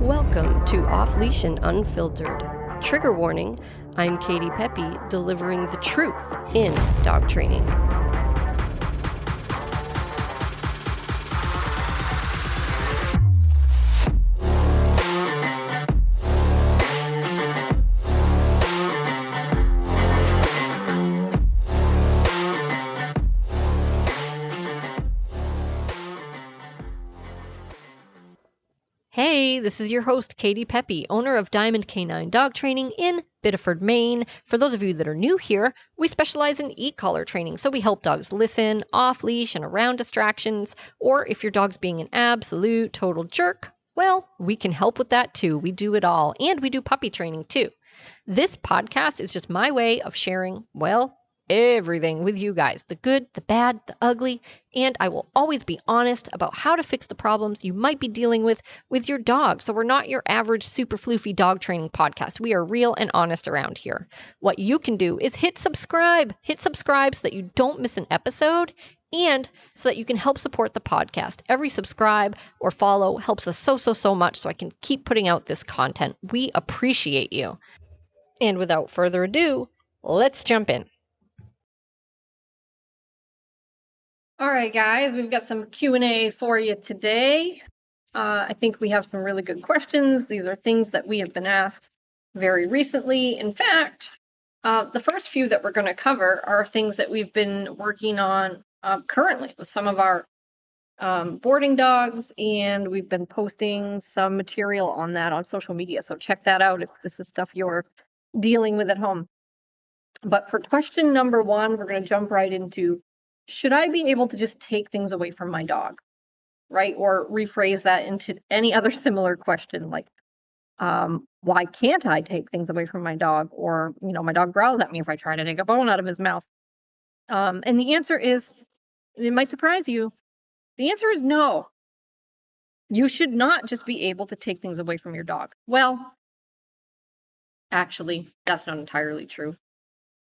Welcome to Off Leash and Unfiltered. Trigger warning, I'm Katie Pepe, delivering the truth in dog training. Hey, this is your host, Katie Pepe, owner of Diamond Canine Dog Training in Biddeford, Maine. For those of you that are new here, we specialize in e-collar training, so we help dogs listen, off-leash, and around distractions, or if your dog's being an absolute total jerk, well, we can help with that too. We do it all, and we do puppy training too. This podcast is just my way of sharing, well, everything with you guys, the good, the bad, the ugly, and I will always be honest about how to fix the problems you might be dealing with your dog. So we're not your average super floofy dog training podcast. We are real and honest around here. What you can do is hit subscribe so that you don't miss an episode and so that you can help support the podcast. Every subscribe or follow helps us so much so I can keep putting out this content. We appreciate you. And without further ado, let's jump in. All right, guys, we've got some Q&A for you today. I think we have some really good questions. These are things that we have been asked very recently. In fact, the first few that we're going to cover are things that we've been working on currently with some of our boarding dogs, and we've been posting some material on that on social media. So check that out if this is stuff you're dealing with at home. But for question number one, we're going to jump right into, should I be able to just take things away from my dog, right? Or rephrase that into any other similar question, like, why can't I take things away from my dog? Or, my dog growls at me if I try to take a bone out of his mouth. And the answer is, it might surprise you, the answer is no. You should not just be able to take things away from your dog. Well, actually, that's not entirely true.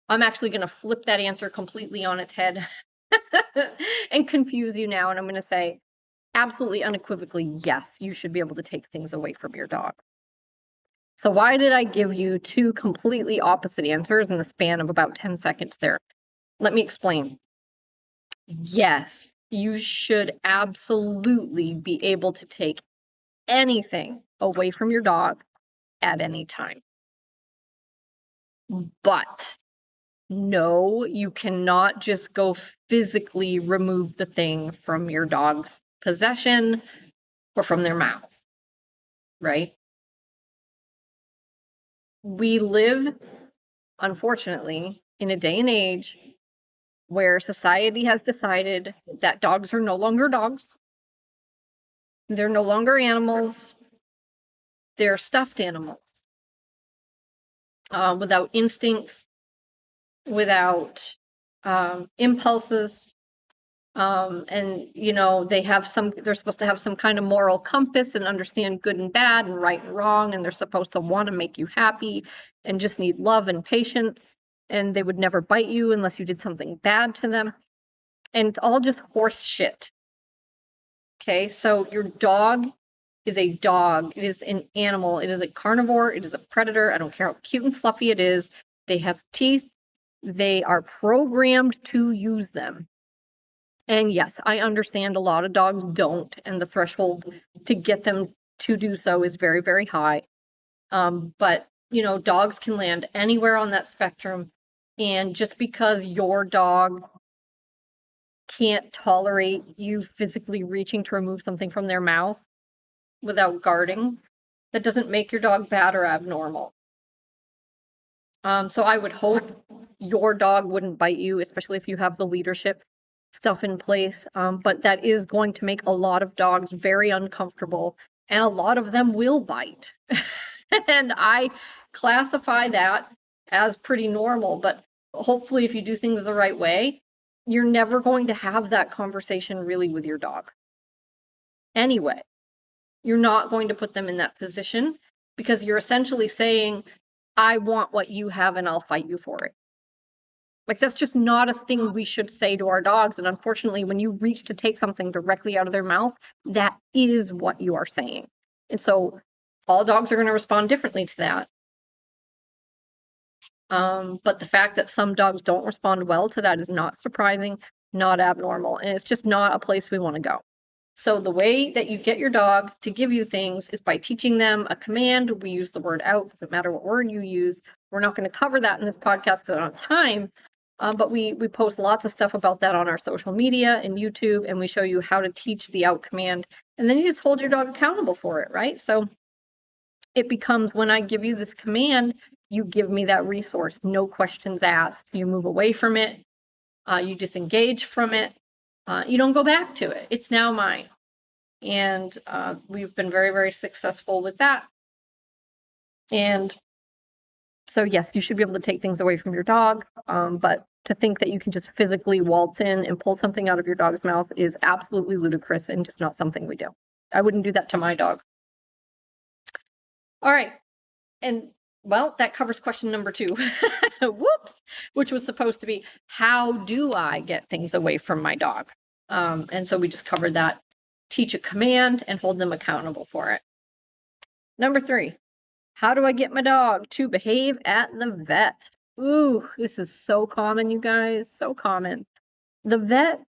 I'm actually going to flip that answer completely on its head and confuse you now. And I'm going to say absolutely unequivocally, yes, you should be able to take things away from your dog. So why did I give you two completely opposite answers in the span of about 10 seconds there? Let me explain. Yes, you should absolutely be able to take anything away from your dog at any time. But no, you cannot just go physically remove the thing from your dog's possession or from their mouth, right? We live, unfortunately, in a day and age where society has decided that dogs are no longer dogs. They're no longer animals. They're stuffed animals without instincts, without impulses, and they're supposed to have some kind of moral compass and understand good and bad and right and wrong, and they're supposed to want to make you happy and just need love and patience, and they would never bite you unless you did something bad to them, and it's all just horse shit. Okay, so your dog is a dog. It is an animal. It is a carnivore. It is a predator. I don't care how cute and fluffy it is. They have teeth. They are programmed to use them. And yes, I understand a lot of dogs don't, and the threshold to get them to do so is very, very high. But, dogs can land anywhere on that spectrum. And just because your dog can't tolerate you physically reaching to remove something from their mouth without guarding, that doesn't make your dog bad or abnormal. So I would hope your dog wouldn't bite you, especially if you have the leadership stuff in place. But that is going to make a lot of dogs very uncomfortable, and a lot of them will bite. And I classify that as pretty normal, but hopefully if you do things the right way, you're never going to have that conversation really with your dog. Anyway, you're not going to put them in that position because you're essentially saying, I want what you have and I'll fight you for it. Like, that's just not a thing we should say to our dogs. And unfortunately, when you reach to take something directly out of their mouth, that is what you are saying. And so All dogs are going to respond differently to that. But the fact that some dogs don't respond well to that is not surprising, not abnormal, and it's just not a place we want to go. So the way that you get your dog to give you things is by teaching them a command. We use the word out, doesn't matter what word you use. We're not going to cover that in this podcast because I don't have time. But we post lots of stuff about that on our social media and YouTube, and we show you how to teach the out command. And then you just hold your dog accountable for it, right? So it becomes, when I give you this command, you give me that resource, no questions asked. You move away from it, you disengage from it, you don't go back to it. It's now mine. And we've been very, very successful with that. And so, yes, you should be able to take things away from your dog, but to think that you can just physically waltz in and pull something out of your dog's mouth is absolutely ludicrous and just not something we do. I wouldn't do that to my dog. All right. And well, that covers question number 2. Whoops, which was supposed to be, how do I get things away from my dog? And so we just covered that. Teach a command and hold them accountable for it. Number 3, how do I get my dog to behave at the vet? Ooh, this is so common, you guys, so common. The vet,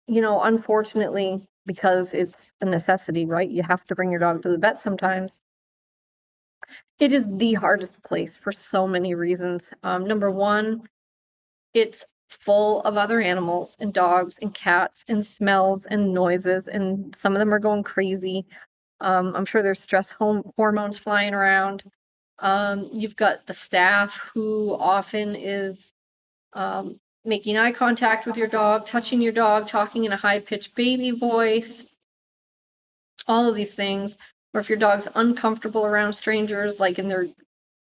unfortunately, because it's a necessity, right? You have to bring your dog to the vet sometimes. It is the hardest place for so many reasons. Number 1, it's full of other animals and dogs and cats and smells and noises, and some of them are going crazy. I'm sure there's stress hormones flying around. You've got the staff who often is making eye contact with your dog, touching your dog, talking in a high-pitched baby voice, all of these things. Or if your dog's uncomfortable around strangers, like they're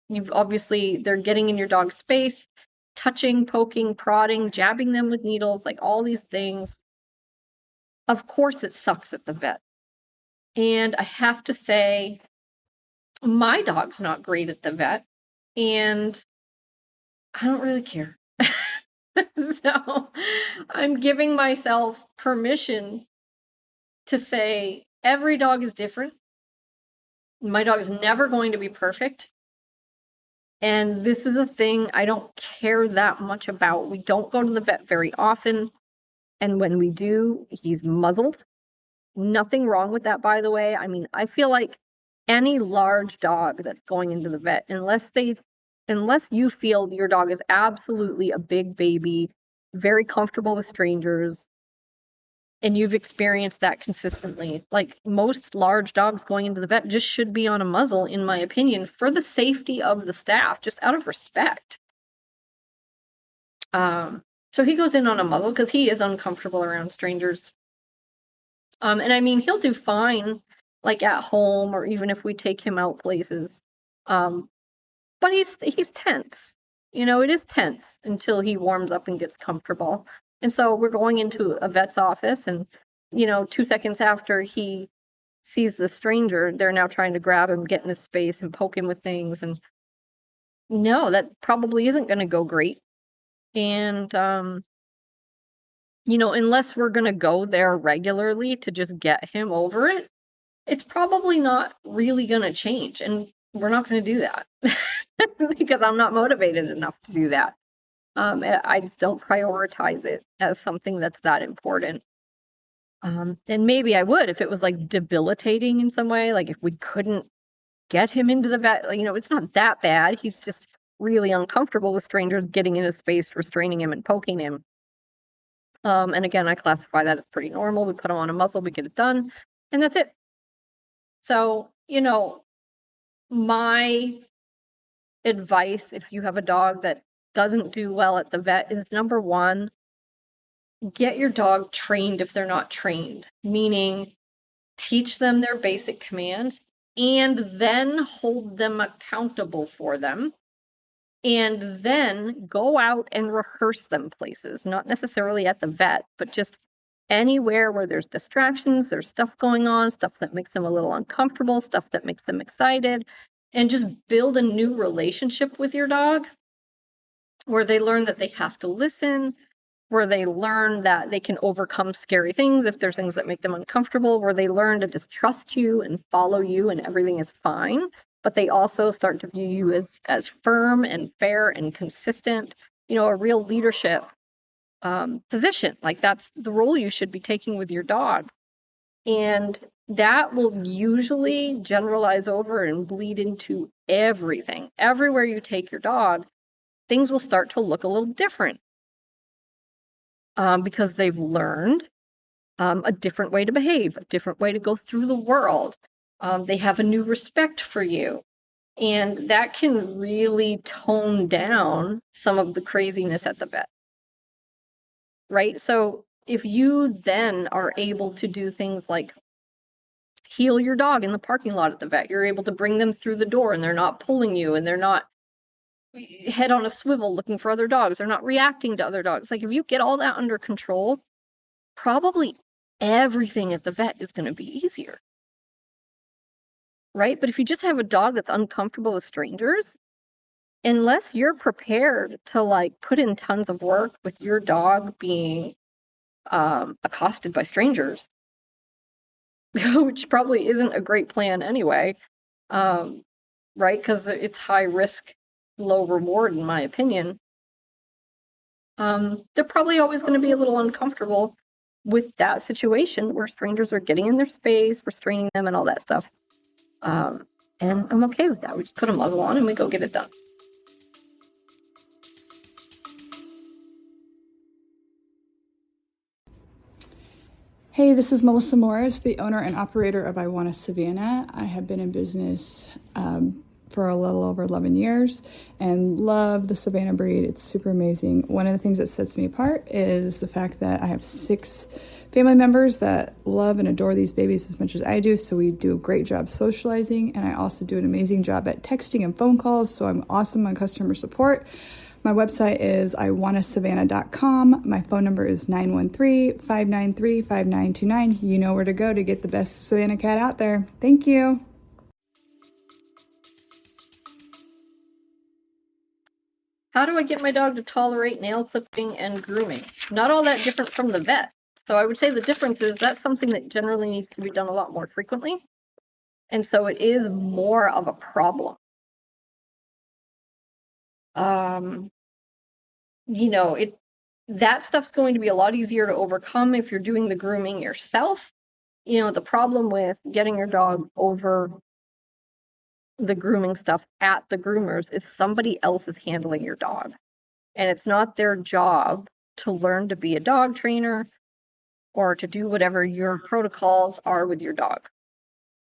getting in your dog's space, touching, poking, prodding, jabbing them with needles, like all these things. Of course it sucks at the vet. And I have to say, my dog's not great at the vet, and I don't really care. So I'm giving myself permission to say every dog is different. My dog is never going to be perfect. And this is a thing I don't care that much about. We don't go to the vet very often. And when we do, he's muzzled. Nothing wrong with that, by the way. I mean, I feel like any large dog that's going into the vet, unless you feel your dog is absolutely a big baby, very comfortable with strangers, and you've experienced that consistently, like most large dogs going into the vet just should be on a muzzle, in my opinion, for the safety of the staff, just out of respect. So he goes in on a muzzle because he is uncomfortable around strangers. And I mean, he'll do fine, like at home, or even if we take him out places. But he's tense. It is tense until he warms up and gets comfortable. And so we're going into a vet's office, and 2 seconds after he sees the stranger, they're now trying to grab him, get in his space, and poke him with things. And no, that probably isn't going to go great. And unless we're going to go there regularly to just get him over it, it's probably not really going to change. And we're not going to do that because I'm not motivated enough to do that. I just don't prioritize it as something that's that important. And maybe I would if it was like debilitating in some way, like if we couldn't get him into the vet, it's not that bad. He's just really uncomfortable with strangers getting in his space, restraining him and poking him. And again, I classify that as pretty normal. We put him on a muzzle, we get it done, and that's it. So, my advice, if you have a dog that doesn't do well at the vet, is number 1, get your dog trained if they're not trained, meaning teach them their basic commands and then hold them accountable for them. And then go out and rehearse them places, not necessarily at the vet, but just anywhere where there's distractions, there's stuff going on, stuff that makes them a little uncomfortable, stuff that makes them excited, and just build a new relationship with your dog where they learn that they have to listen, where they learn that they can overcome scary things if there's things that make them uncomfortable, where they learn to just trust you and follow you and everything is fine. But they also start to view you as firm and fair and consistent, a real leadership position. Like that's the role you should be taking with your dog. And that will usually generalize over and bleed into everything. Everywhere you take your dog, things will start to look a little different because they've learned a different way to behave, a different way to go through the world. They have a new respect for you. And that can really tone down some of the craziness at the vet. Right? So if you then are able to do things like heel your dog in the parking lot at the vet, you're able to bring them through the door and they're not pulling you and they're not head on a swivel looking for other dogs. They're not reacting to other dogs. Like if you get all that under control, probably everything at the vet is going to be easier. Right? But if you just have a dog that's uncomfortable with strangers, unless you're prepared to like put in tons of work with your dog being accosted by strangers, which probably isn't a great plan anyway, right? Because it's high risk, low reward, in my opinion. They're probably always going to be a little uncomfortable with that situation where strangers are getting in their space, restraining them, and all that stuff. And I'm okay with that. We just put a muzzle on and we go get it done. Hey, this is Melissa Morris, the owner and operator of I Want a Savannah. I have been in business for a little over 11 years and love the Savannah breed. It's super amazing. One of the things that sets me apart is the fact that I have 6 family members that love and adore these babies as much as I do, so we do a great job socializing, and I also do an amazing job at texting and phone calls, so I'm awesome on customer support. My website is iwantasavannah.com. My phone number is 913-593-5929. You know where to go to get the best Savannah cat out there. Thank you. How do I get my dog to tolerate nail clipping and grooming? Not all that different from the vet. So I would say the difference is that's something that generally needs to be done a lot more frequently. And so it is more of a problem. That stuff's going to be a lot easier to overcome if you're doing the grooming yourself. The problem with getting your dog over the grooming stuff at the groomers is somebody else is handling your dog. And it's not their job to learn to be a dog trainer or to do whatever your protocols are with your dog.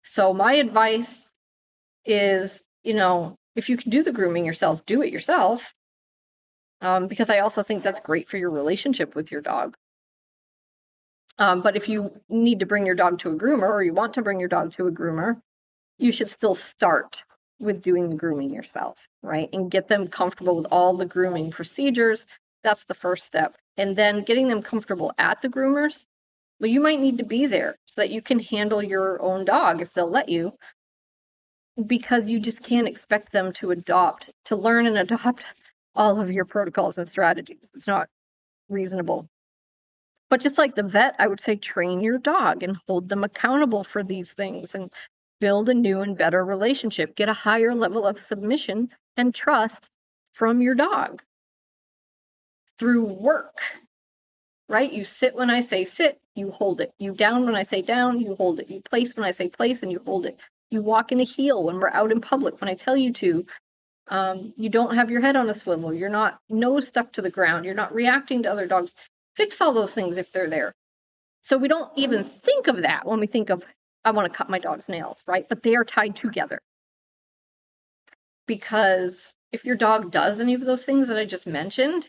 So my advice is, if you can do the grooming yourself, do it yourself. Because I also think that's great for your relationship with your dog. But if you need to bring your dog to a groomer or you want to bring your dog to a groomer, you should still start with doing the grooming yourself, right? And get them comfortable with all the grooming procedures. That's the first step. And then getting them comfortable at the groomers. Well, you might need to be there so that you can handle your own dog if they'll let you, because you just can't expect them to learn and adopt all of your protocols and strategies. It's not reasonable. But just like the vet, I would say train your dog and hold them accountable for these things and build a new and better relationship. Get a higher level of submission and trust from your dog through work, right? You sit when I say sit, you hold it. You down when I say down, you hold it. You place when I say place, and you hold it. You walk in a heel when we're out in public, when I tell you to. You don't have your head on a swivel. You're not nose stuck to the ground. You're not reacting to other dogs. Fix all those things if they're there. So we don't even think of that when we think of, I want to cut my dog's nails, right? But they are tied together. Because if your dog does any of those things that I just mentioned,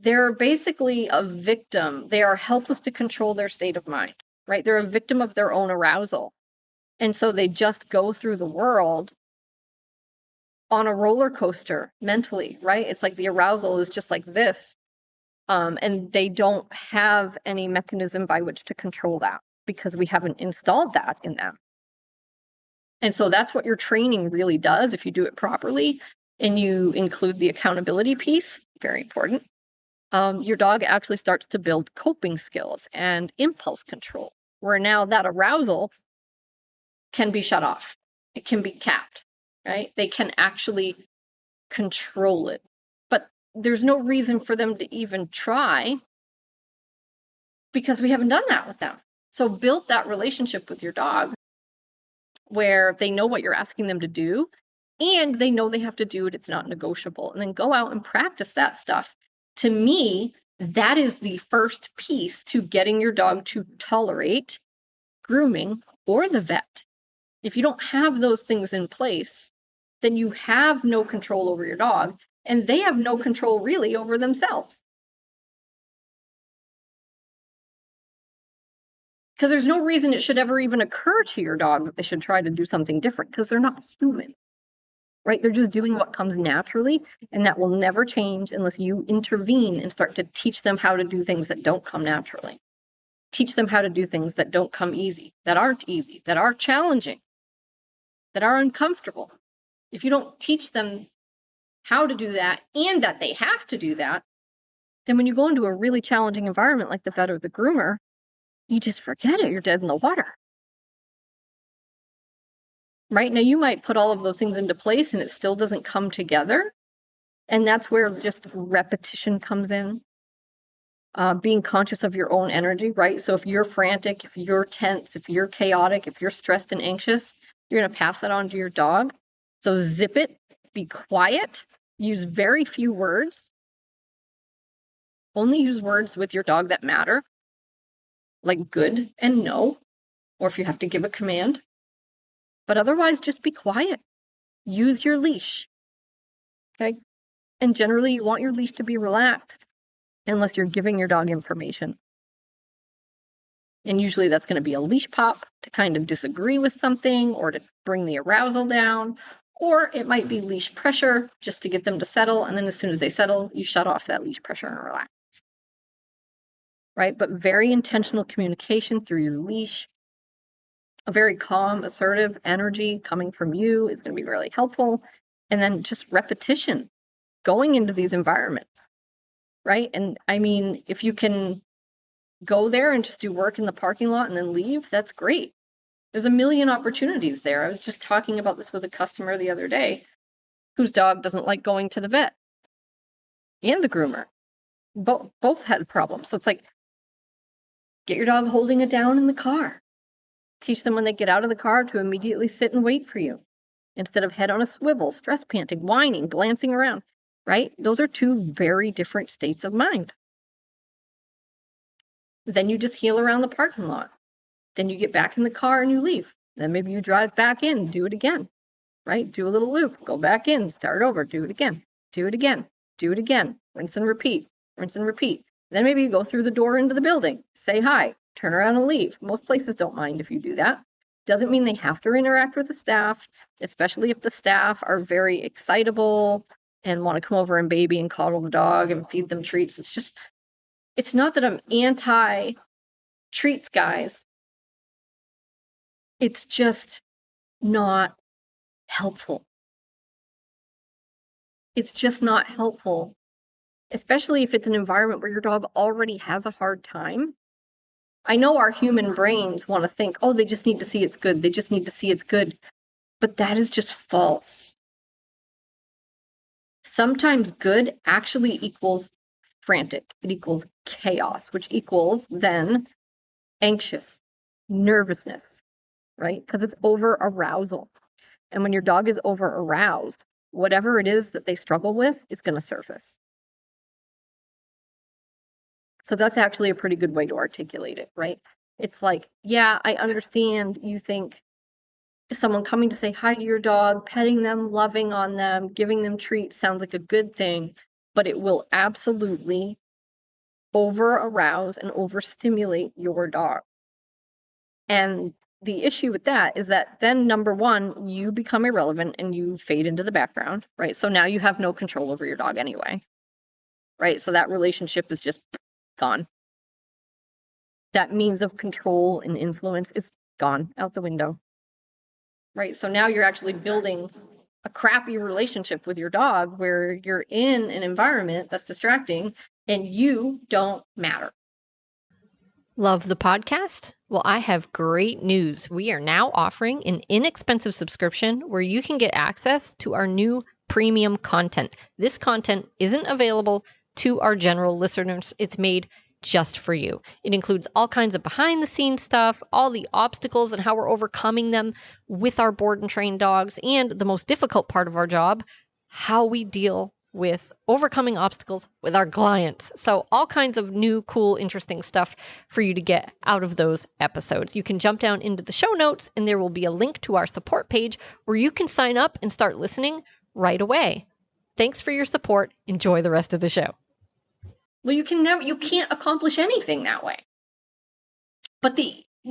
they're basically a victim. They are helpless to control their state of mind, right? They're a victim of their own arousal. And so they just go through the world on a roller coaster mentally, right? It's like the arousal is just like this. And they don't have any mechanism by which to control that because we haven't installed that in them. And so that's what your training really does if you do it properly and you include the accountability piece, very important. your dog actually starts to build coping skills and impulse control, where now that arousal can be shut off. It can be capped, right? They can actually control it. But there's no reason for them to even try because we haven't done that with them. So build that relationship with your dog where they know what you're asking them to do and they know they have to do it. It's not negotiable. And then go out and practice that stuff. To me, that is the first piece to getting your dog to tolerate grooming or the vet. If you don't have those things in place, then you have no control over your dog, and they have no control really over themselves. Because there's no reason it should ever even occur to your dog that they should try to do something different, because they're not human, right? They're just doing what comes naturally, and that will never change unless you intervene and start to teach them how to do things that don't come naturally. Teach them how to do things that don't come easy, that aren't easy, that are challenging, that are uncomfortable. If you don't teach them how to do that and that they have to do that, then when you go into a really challenging environment like the vet or the groomer, you just forget it. You're dead in the water. Right? Now, you might put all of those things into place and it still doesn't come together. And that's where just repetition comes in. Being conscious of your own energy, right? So if you're frantic, if you're tense, if you're chaotic, if you're stressed and anxious, you're going to pass that on to your dog. So zip it, be quiet, use very few words. Only use words with your dog that matter, like good and no, or if you have to give a command. But otherwise, just be quiet. Use your leash. Okay? And generally, you want your leash to be relaxed unless you're giving your dog information. And usually that's going to be a leash pop to kind of disagree with something or to bring the arousal down. Or it might be leash pressure just to get them to settle. And then as soon as they settle, you shut off that leash pressure and relax. Right? But very intentional communication through your leash. A very calm, assertive energy coming from you is going to be really helpful. And then just repetition going into these environments. Right? And I mean, if you can go there and just do work in the parking lot and then leave, that's great. There's a million opportunities there. I was just talking about this with a customer the other day whose dog doesn't like going to the vet and the groomer. Both had problems. So it's like, get your dog holding it down in the car. Teach them when they get out of the car to immediately sit and wait for you instead of head on a swivel, stress panting, whining, glancing around, right? Those are two very different states of mind. Then you just heel around the parking lot. Then you get back in the car and you leave. Then maybe you drive back in, do it again, right? Do a little loop, go back in, start over, do it again, do it again, do it again, rinse and repeat, rinse and repeat. Then maybe you go through the door into the building, say hi, turn around and leave. Most places don't mind if you do that. Doesn't mean they have to interact with the staff, especially if the staff are very excitable and want to come over and baby and coddle the dog and feed them treats. It's not that I'm anti-treats, guys. It's just not helpful. It's just not helpful, especially if it's an environment where your dog already has a hard time. I know our human brains want to think, oh, they just need to see it's good. They just need to see it's good. But that is just false. Sometimes good actually equals frantic. It equals chaos, which equals then anxious, nervousness, right? Because it's over arousal. And when your dog is over aroused, whatever it is that they struggle with is going to surface. So that's actually a pretty good way to articulate it, right? It's like, yeah, I understand you think someone coming to say hi to your dog, petting them, loving on them, giving them treats sounds like a good thing, but it will absolutely over arouse and overstimulate your dog. And the issue with that is that then, number one, you become irrelevant and you fade into the background, right? So now you have no control over your dog anyway, right? So that relationship is just gone. That means of control and influence is gone out the window, right? So now you're actually building a crappy relationship with your dog where you're in an environment that's distracting and you don't matter. Love the podcast? Well, I have great news. We are now offering an inexpensive subscription where you can get access to our new premium content. This content isn't available to our general listeners. It's made just for you. It includes all kinds of behind the scenes stuff, all the obstacles and how we're overcoming them with our board and trained dogs, and the most difficult part of our job, how we deal with overcoming obstacles with our clients. So all kinds of new, cool, interesting stuff for you to get out of those episodes. You can jump down into the show notes and there will be a link to our support page where you can sign up and start listening right away. Thanks for your support. Enjoy the rest of the show. Well, you can't accomplish anything that way. But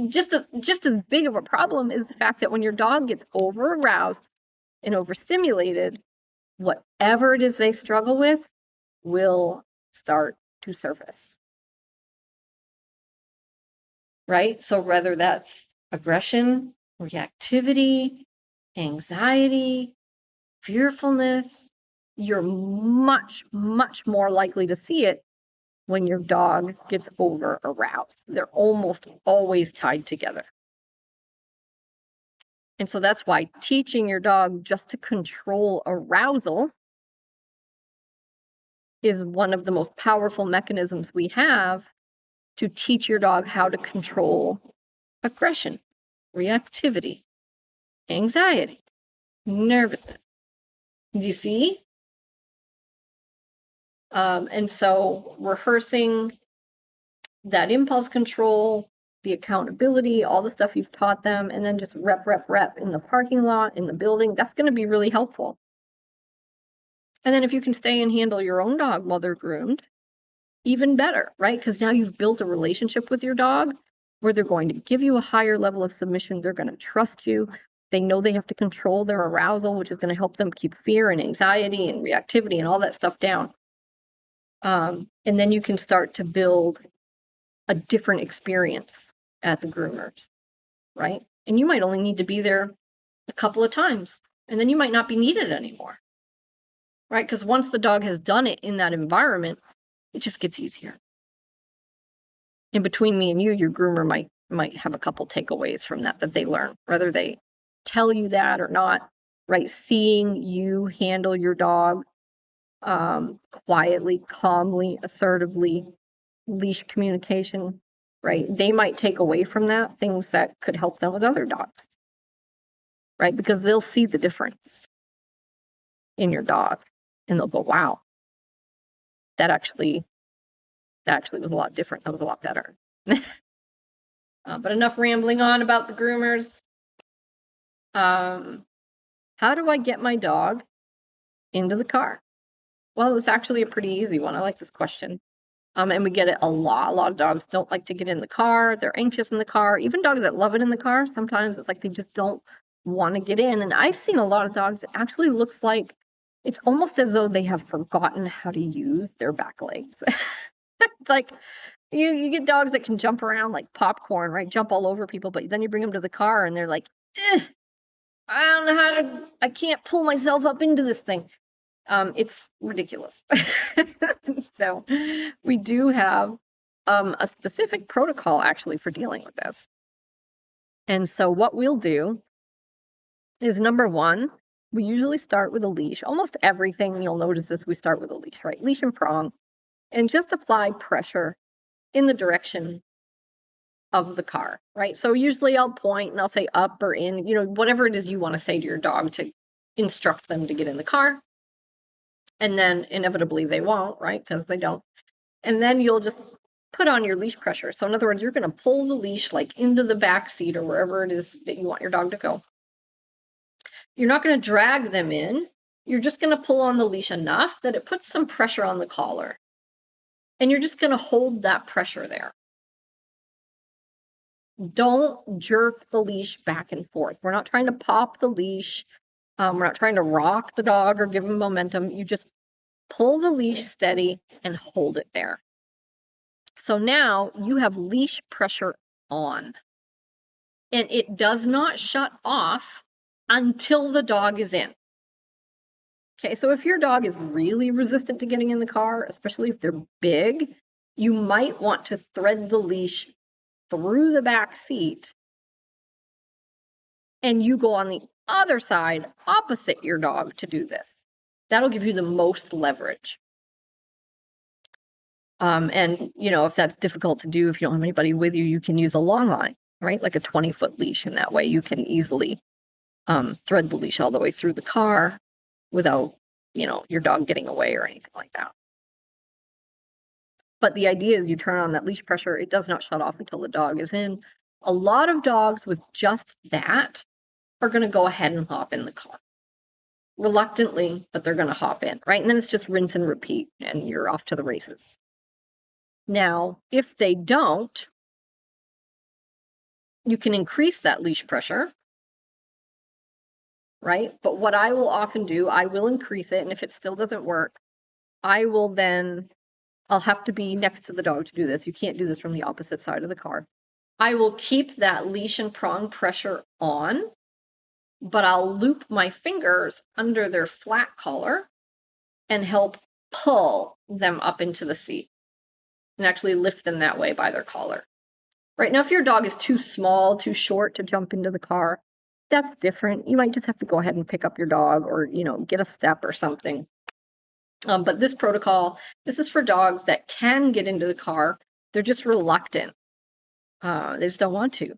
just as big of a problem is the fact that when your dog gets over aroused and overstimulated, whatever it is they struggle with will start to surface. Right? So whether that's aggression, reactivity, anxiety, fearfulness, you're much, much more likely to see it when your dog gets over aroused. They're almost always tied together. And so that's why teaching your dog just to control arousal is one of the most powerful mechanisms we have to teach your dog how to control aggression, reactivity, anxiety, nervousness. Do you see? And so rehearsing that impulse control, the accountability, all the stuff you've taught them, and then just rep in the parking lot, in the building, that's going to be really helpful. And then if you can stay and handle your own dog while they're groomed, even better, right? Because now you've built a relationship with your dog where they're going to give you a higher level of submission. They're going to trust you. They know they have to control their arousal, which is going to help them keep fear and anxiety and reactivity and all that stuff down. And then you can start to build a different experience at the groomers, right? And you might only need to be there a couple of times, and then you might not be needed anymore, right? Because once the dog has done it in that environment, it just gets easier. And between me and you, your groomer might have a couple takeaways from that they learn, whether they tell you that or not, right? Seeing you handle your dog quietly, calmly, assertively, leash communication, right? They might take away from that things that could help them with other dogs, right? Because they'll see the difference in your dog and they'll go, wow, that actually was a lot different. That was a lot better. But enough rambling on about the groomers. How do I get my dog into the car? Well, it's actually a pretty easy one. I like this question. And we get it a lot. A lot of dogs don't like to get in the car. They're anxious in the car. Even dogs that love it in the car, sometimes it's like they just don't want to get in. And I've seen a lot of dogs, it actually looks like it's almost as though they have forgotten how to use their back legs. Like you get dogs that can jump around like popcorn, right? Jump all over people, but then you bring them to the car and they're like, I don't know I can't pull myself up into this thing. It's ridiculous. So we do have a specific protocol actually for dealing with this. And so what we'll do is, number one, we usually start with a leash. Almost everything, you'll notice this, we start with a leash, right? Leash and prong. And just apply pressure in the direction of the car, right? So usually I'll point and I'll say up or in, whatever it is you want to say to your dog to instruct them to get in the car. And then inevitably they won't, right? Because they don't. And then you'll just put on your leash pressure. So in other words, you're going to pull the leash like into the back seat or wherever it is that you want your dog to go. You're not going to drag them in. You're just going to pull on the leash enough that it puts some pressure on the collar. And you're just going to hold that pressure there. Don't jerk the leash back and forth. We're not trying to pop the leash. We're not trying to rock the dog or give him momentum. You just pull the leash steady and hold it there. So now you have leash pressure on. And it does not shut off until the dog is in. Okay, so if your dog is really resistant to getting in the car, especially if they're big, you might want to thread the leash through the back seat and you go on the other side opposite your dog to do this. That'll give you the most leverage. And if that's difficult to do, if you don't have anybody with you, you can use a long line, right? Like a 20-foot leash. And that way you can easily thread the leash all the way through the car without, your dog getting away or anything like that. But the idea is you turn on that leash pressure. It does not shut off until the dog is in. A lot of dogs with just that are going to go ahead and hop in the car. Reluctantly, but they're going to hop in, right? And then it's just rinse and repeat, and you're off to the races. Now, if they don't, you can increase that leash pressure, right? But what I will often do, I will increase it, and if it still doesn't work, I'll have to be next to the dog to do this. You can't do this from the opposite side of the car. I will keep that leash and prong pressure on, but I'll loop my fingers under their flat collar and help pull them up into the seat and actually lift them that way by their collar. Right now, if your dog is too small, too short to jump into the car, that's different. You might just have to go ahead and pick up your dog or, get a step or something. But this protocol, this is for dogs that can get into the car. They're just reluctant. They just don't want to.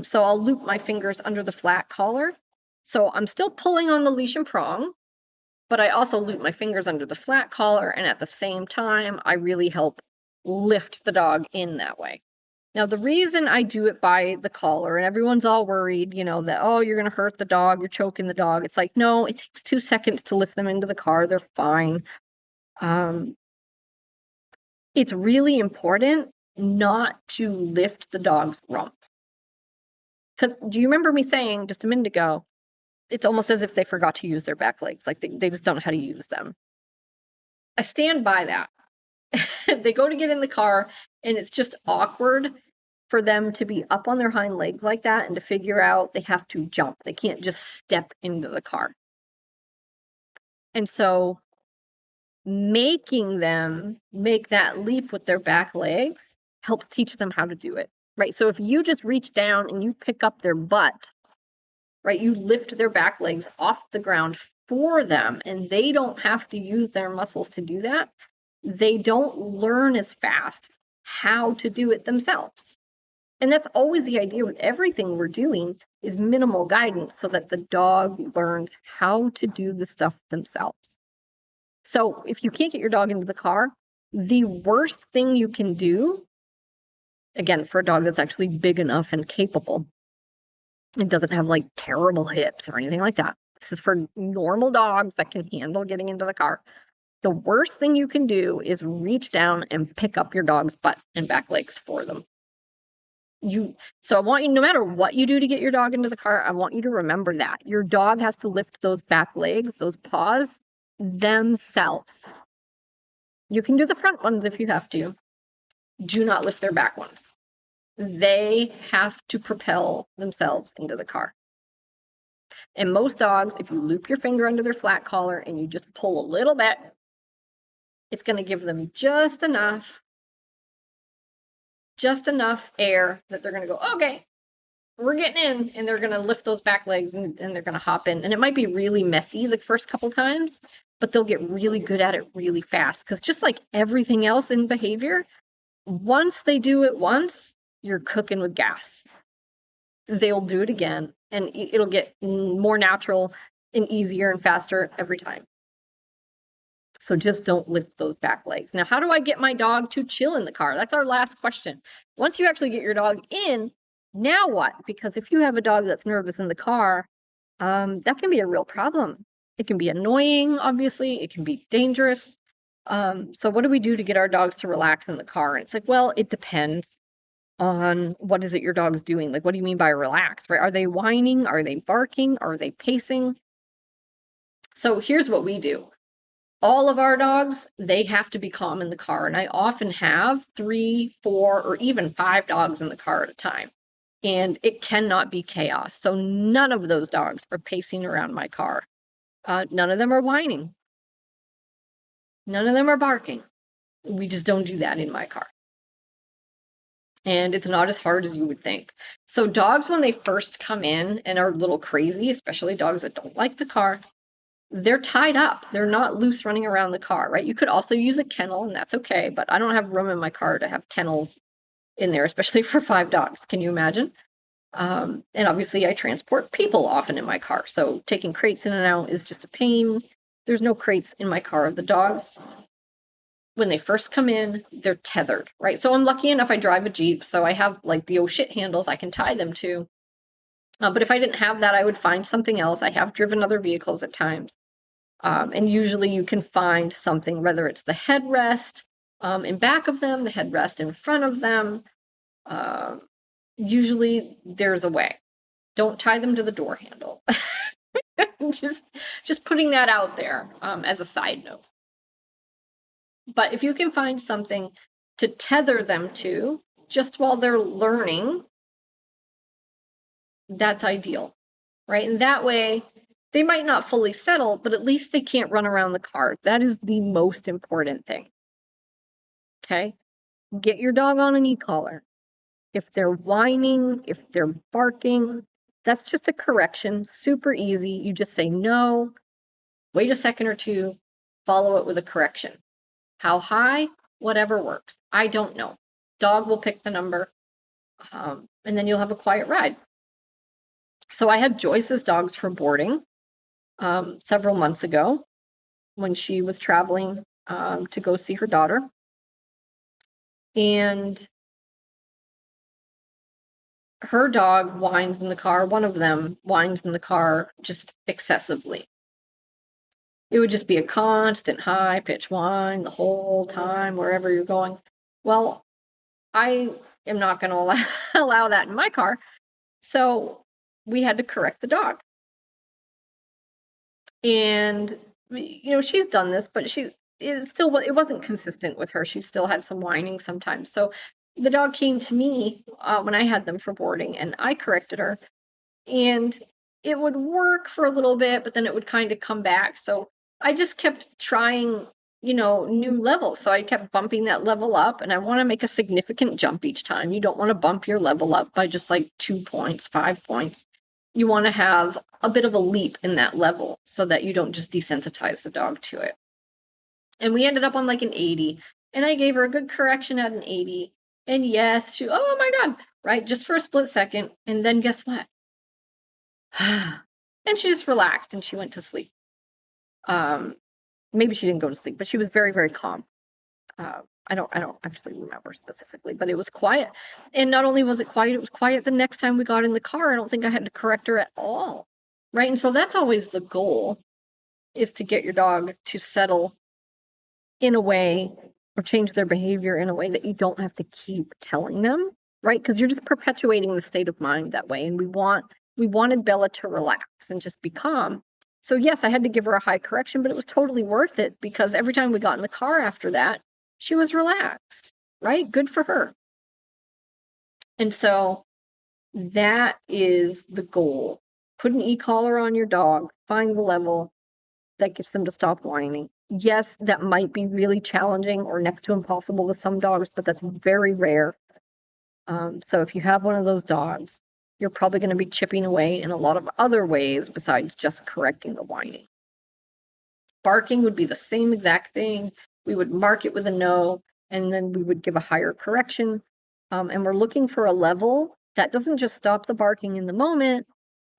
So I'll loop my fingers under the flat collar. So I'm still pulling on the leash and prong, but I also loop my fingers under the flat collar. And at the same time, I really help lift the dog in that way. Now, the reason I do it by the collar, and everyone's all worried, that, oh, you're going to hurt the dog, you're choking the dog. It's like, no, it takes 2 seconds to lift them into the car. They're fine. It's really important not to lift the dog's rump. Because do you remember me saying just a minute ago, it's almost as if they forgot to use their back legs. Like they just don't know how to use them. I stand by that. They go to get in the car and it's just awkward for them to be up on their hind legs like that and to figure out they have to jump. They can't just step into the car. And so making them make that leap with their back legs helps teach them how to do it, right? So if you just reach down and you pick up their butt, right, you lift their back legs off the ground for them and they don't have to use their muscles to do that, they don't learn as fast how to do it themselves. And that's always the idea with everything we're doing is minimal guidance so that the dog learns how to do the stuff themselves. So if you can't get your dog into the car, the worst thing you can do, again, for a dog that's actually big enough and capable, it doesn't have like terrible hips or anything like that. This is for normal dogs that can handle getting into the car. The worst thing you can do is reach down and pick up your dog's butt and back legs for them. So I want you, no matter what you do to get your dog into the car, I want you to remember that. Your dog has to lift those back legs, those paws, themselves. You can do the front ones if you have to. Do not lift their back ones. They have to propel themselves into the car. And most dogs, if you loop your finger under their flat collar and you just pull a little bit, it's going to give them just enough air that they're going to go, okay, we're getting in, and they're going to lift those back legs and they're going to hop in. And it might be really messy the first couple times, but they'll get really good at it really fast. Because just like everything else in behavior, once they do it once, you're cooking with gas. They'll do it again, and it'll get more natural and easier and faster every time. So just don't lift those back legs. Now, how do I get my dog to chill in the car? That's our last question. Once you actually get your dog in, now what? Because if you have a dog that's nervous in the car, that can be a real problem. It can be annoying, obviously. It can be dangerous. So what do we do to get our dogs to relax in the car? And it's like, well, it depends on what is it your dog's doing. Like, what do you mean by relax, right? Are they whining? Are they barking? Are they pacing? So here's what we do. All of our dogs, they have to be calm in the car. And I often have 3, 4, or even 5 dogs in the car at a time. And it cannot be chaos. So none of those dogs are pacing around my car. None of them are whining. None of them are barking. We just don't do that in my car. And it's not as hard as you would think. So dogs, when they first come in and are a little crazy, especially dogs that don't like the car, they're tied up. They're not loose running around the car, right? You could also use a kennel, and that's okay, but I don't have room in my car to have kennels in there, especially for 5 dogs. Can you imagine? And obviously I transport people often in my car, so taking crates in and out is just a pain. There's no crates in my car. The dogs, when they first come in, they're tethered, right? So I'm lucky enough I drive a Jeep, so I have like the oh shit handles I can tie them to. But if I didn't have that, I would find something else. I have driven other vehicles at times. And usually you can find something, whether it's the headrest in back of them, the headrest in front of them. Usually there's a way. Don't tie them to the door handle. just putting that out there as a side note. But if you can find something to tether them to just while they're learning, that's ideal, right? And that way, they might not fully settle, but at least they can't run around the car. That is the most important thing. Okay? Get your dog on an e-collar. If they're whining, if they're barking, that's just a correction, super easy. You just say no, wait a second or two, follow it with a correction. How high? Whatever works. I don't know. Dog will pick the number, and then you'll have a quiet ride. So I had Joyce's dogs for boarding several months ago when she was traveling to go see her daughter. And her dog whines in the car. One of them whines in the car just excessively. It would just be a constant high pitch whine the whole time, wherever you're going. Well, I am not going to allow that in my car. So we had to correct the dog. And, she's done this, but it wasn't consistent with her. She still had some whining sometimes. So the dog came to me when I had them for boarding, and I corrected her. And it would work for a little bit, but then it would kind of come back. So I just kept trying, new levels. So I kept bumping that level up, and I want to make a significant jump each time. You don't want to bump your level up by just like 2 points, 5 points. You want to have a bit of a leap in that level so that you don't just desensitize the dog to it. And we ended up on like an 80, and I gave her a good correction at an 80. And yes, oh my God, right? Just for a split second. And then guess what? And she just relaxed and she went to sleep. Maybe she didn't go to sleep, but she was very, very calm. I don't actually remember specifically, but it was quiet. And not only was it was quiet the next time we got in the car. I don't think I had to correct her at all. Right? And so that's always the goal, is to get your dog to settle in a way or change their behavior in a way that you don't have to keep telling them, right? Because you're just perpetuating the state of mind that way. And we wanted Bella to relax and just be calm. So yes, I had to give her a high correction, but it was totally worth it, because every time we got in the car after that, she was relaxed, right? Good for her. And so that is the goal. Put an e-collar on your dog, find the level that gets them to stop whining. Yes, that might be really challenging or next to impossible with some dogs, but that's very rare. So if you have one of those dogs, you're probably going to be chipping away in a lot of other ways besides just correcting the whining. Barking would be the same exact thing. We would mark it with a no, and then we would give a higher correction. And we're looking for a level that doesn't just stop the barking in the moment,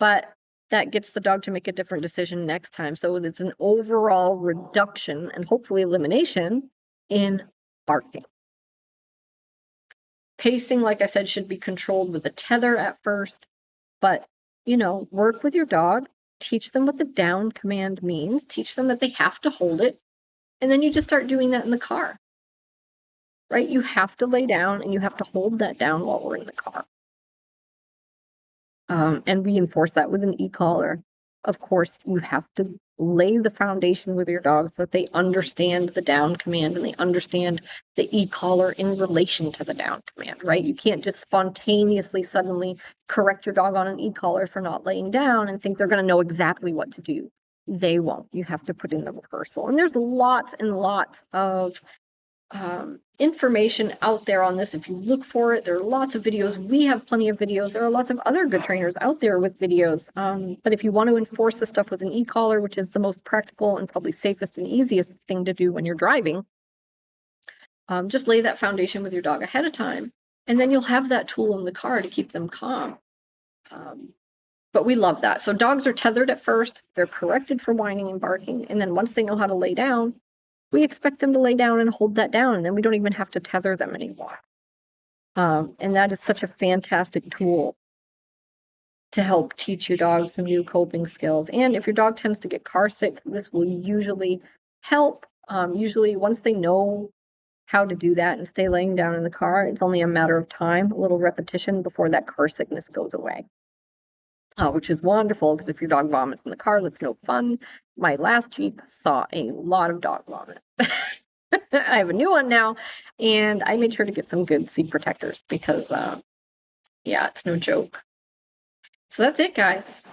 but that gets the dog to make a different decision next time. So it's an overall reduction and hopefully elimination in barking. Pacing, like I said, should be controlled with a tether at first, but, work with your dog, teach them what the down command means, teach them that they have to hold it, and then you just start doing that in the car, right? You have to lay down and you have to hold that down while we're in the car. And reinforce that with an e-collar. Of course, you have to lay the foundation with your dog so that they understand the down command and they understand the e-collar in relation to the down command, right? You can't just spontaneously suddenly correct your dog on an e-collar for not laying down and think they're going to know exactly what to do. They won't. You have to put in the rehearsal. And there's lots and lots of information out there on this. If you look for it, there are lots of videos. We have plenty of videos. There are lots of other good trainers out there with videos. But if you want to enforce this stuff with an e-collar, which is the most practical and probably safest and easiest thing to do when you're driving, just lay that foundation with your dog ahead of time, and then you'll have that tool in the car to keep them calm. But we love that. So dogs are tethered at first. They're corrected for whining and barking. And then once they know how to lay down, we expect them to lay down and hold that down. And then we don't even have to tether them anymore. And that is such a fantastic tool to help teach your dog some new coping skills. And if your dog tends to get car sick, this will usually help. Usually once they know how to do that and stay laying down in the car, it's only a matter of time, a little repetition before that car sickness goes away. Which is wonderful, because if your dog vomits in the car, that's no fun. My last Jeep saw a lot of dog vomit. I have a new one now, and I made sure to get some good seat protectors because, yeah, it's no joke. So that's it, guys.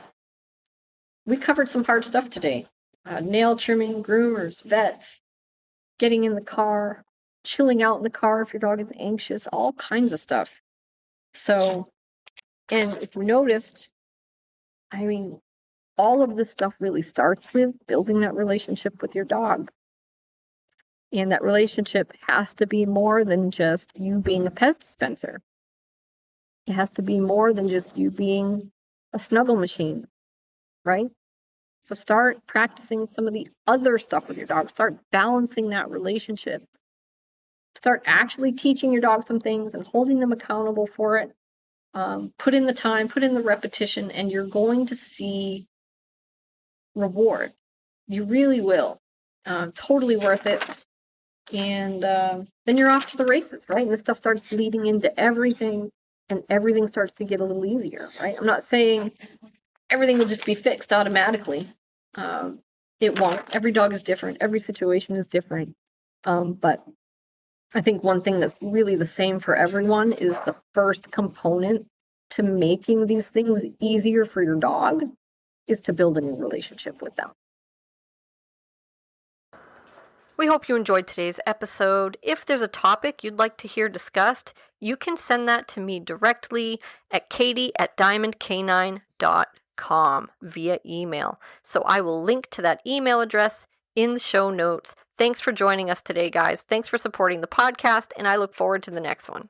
We covered some hard stuff today. Nail trimming, groomers, vets, getting in the car, chilling out in the car if your dog is anxious, all kinds of stuff. So, and if you noticed, I mean, all of this stuff really starts with building that relationship with your dog. And that relationship has to be more than just you being a Pez dispenser. It has to be more than just you being a snuggle machine, right? So start practicing some of the other stuff with your dog. Start balancing that relationship. Start actually teaching your dog some things and holding them accountable for it. Put in the time, put in the repetition, and you're going to see reward. You really will. Totally worth it. And then you're off to the races, right? And this stuff starts bleeding into everything, and everything starts to get a little easier, right? I'm not saying everything will just be fixed automatically. It won't. Every dog is different. Every situation is different. But I think one thing that's really the same for everyone is the first component to making these things easier for your dog is to build a new relationship with them. We hope you enjoyed today's episode. If there's a topic you'd like to hear discussed, you can send that to me directly at katie@diamondcanine.com via email. So I will link to that email address in the show notes. Thanks for joining us today, guys. Thanks for supporting the podcast, and I look forward to the next one.